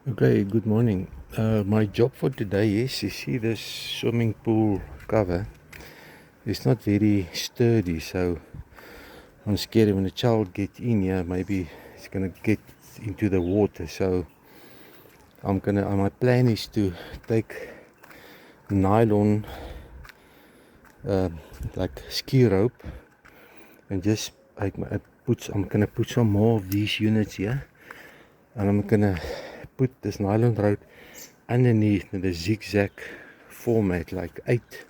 Okay, good morning. My job for today is, you see this swimming pool cover. It's not very sturdy, so I'm scared when a child gets in here, maybe it's gonna get into the water. So my plan is to take nylon, uh, like ski rope, and just I'm gonna put some more of these units here, and I'm gonna put this nylon rope underneath in the zigzag format, like eight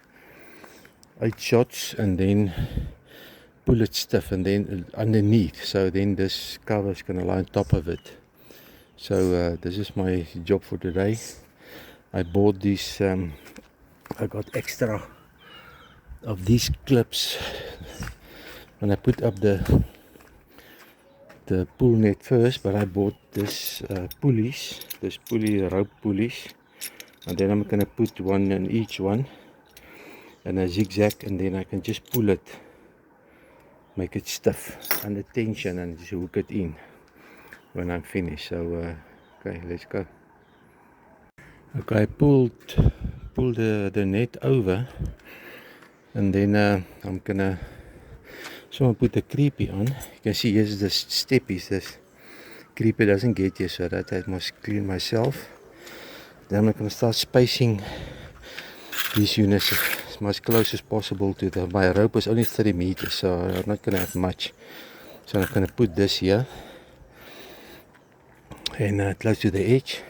shots, and then pull it stiff, and then underneath, so then this cover is going to lie on top of it. So this is my job for today. I bought these, I got extra of these clips when I put up the pull net first, but I bought this pulley rope pulleys, and then I'm going to put one in each one and a zigzag, and then I can just pull it, make it stiff under tension, and just hook it in when I'm finished. So okay, let's go. Okay, I pulled the net over, and then I'm gonna put the creepy on. You can see here's the steppies. This creepy doesn't get here, so that I must clean myself. Then I'm gonna start spacing these units as much close as possible to my rope is only 30 meters, so I'm not gonna have much. So I'm gonna put this here and close to the edge,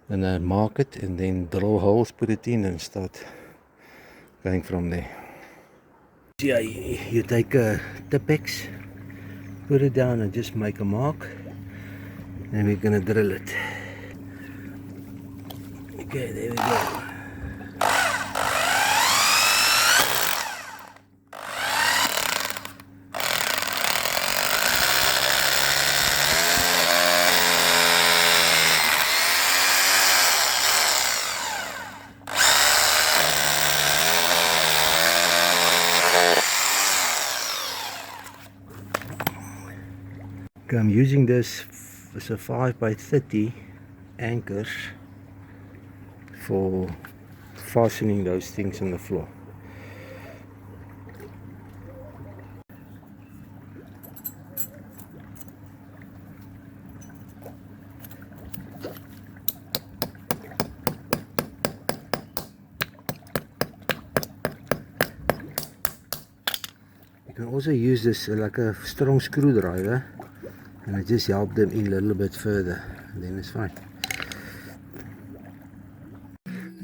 and mark it, and then drill holes, put it in, and start going from there. Yeah, you take a Tipex, put it down, and just make a mark, and we're gonna drill it. Okay, there we go. Okay, I'm using this as a 5x30 anchors for fastening those things on the floor. You can also use this like a strong screwdriver, and I just help them in a little bit further, and then it's fine.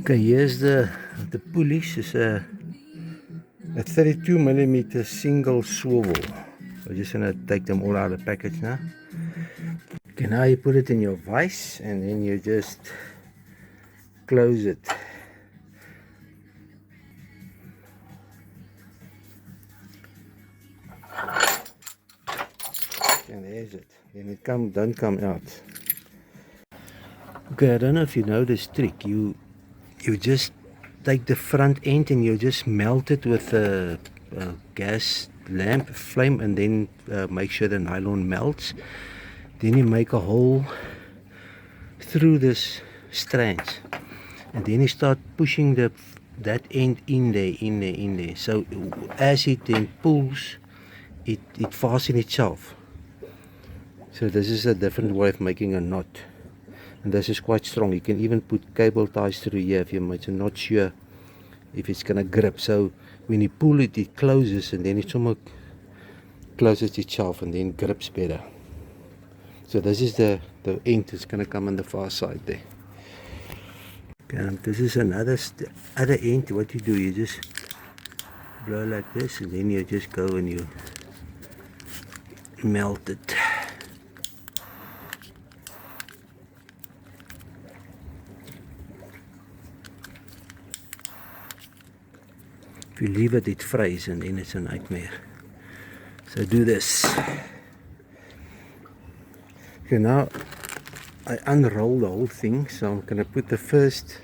Okay, here's the pulleys. It's a 32mm single swivel. I'm just gonna take them all out of the package now. Okay, now you put it in your vise, and then you just close it. And there's it. Then it don't come out. Okay, I don't know if you know this trick. You just take the front end and you just melt it with a gas lamp flame, and then make sure the nylon melts. Then you make a hole through this strands, and then you start pushing that end in there. So as it then pulls, it fastens itself. So this is a different way of making a knot, and this is quite strong. You can even put cable ties through here if you're not sure if it's gonna grip. So when you pull it, it closes, and then it almost closes itself and then grips better. So this is the end that's gonna come on the far side there. Okay, this is other end. What you do, you just blow like this, and then you just go and you melt it. If you leave it, it fries, and then it's a nightmare. So do this. Okay, now I unroll the whole thing, so I'm gonna put the first.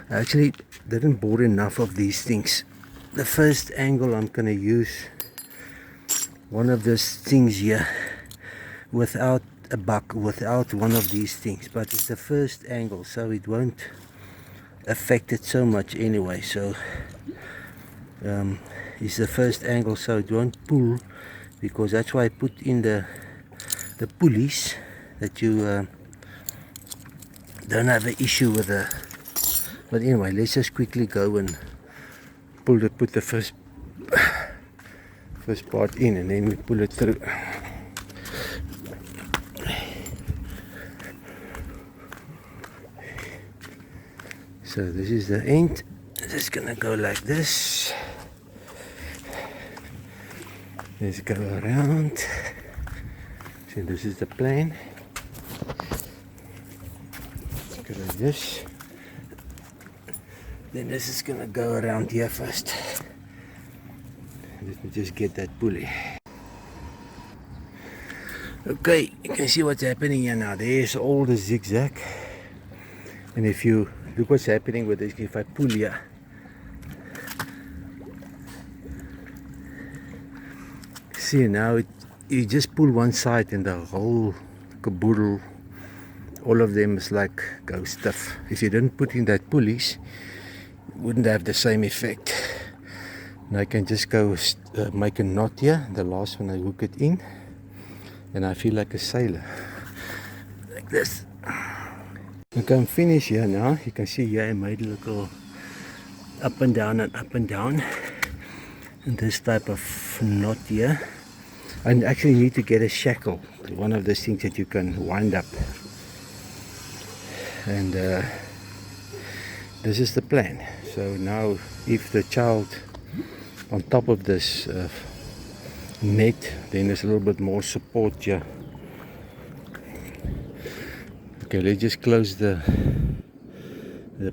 I actually didn't bought enough of these things. The first angle, I'm gonna use one of these things here, without a buck, without one of these things. But it's the first angle, so it won't affect it so much anyway. So it's the first angle, so it won't pull, because that's why I put in the pulleys, that you don't have an issue with the. But anyway, let's just quickly go and put the first part in, and then we pull it through. So this is the end. It's just gonna go like this. Let's go around. So this is the plan. Let's go like this. Then this is gonna go around here first. Let me just get that pulley. Okay, you can see what's happening here now. There's all the zigzag. And if you look what's happening with this, if I pull here, see now you just pull one side and the whole caboodle, all of them is like go stiff. If you didn't put in that pulleys, it wouldn't have the same effect. And I can just go make a knot here. The last one I hook it in, and I feel like a sailor, like this. Okay, I'm finished here now. You can see here I made a little up and down and up and down, and this type of knot here. I actually need to get a shackle, one of those things that you can wind up, and this is the plan. So now if the child on top of this net, then there's a little bit more support here. Okay, let's just close the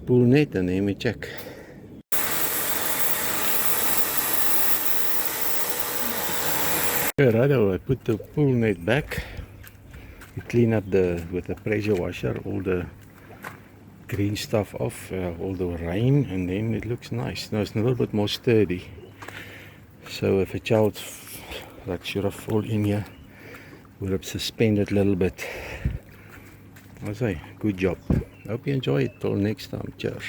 pool net and then we check. Okay, righto, I put the pool net back. We clean up with the pressure washer all the green stuff off, all the rain, and then it looks nice. Now it's a little bit more sturdy. So if a child like should have fall in here, would have suspended a little bit. I say, good job. Hope you enjoy it. Till next time. Cheers.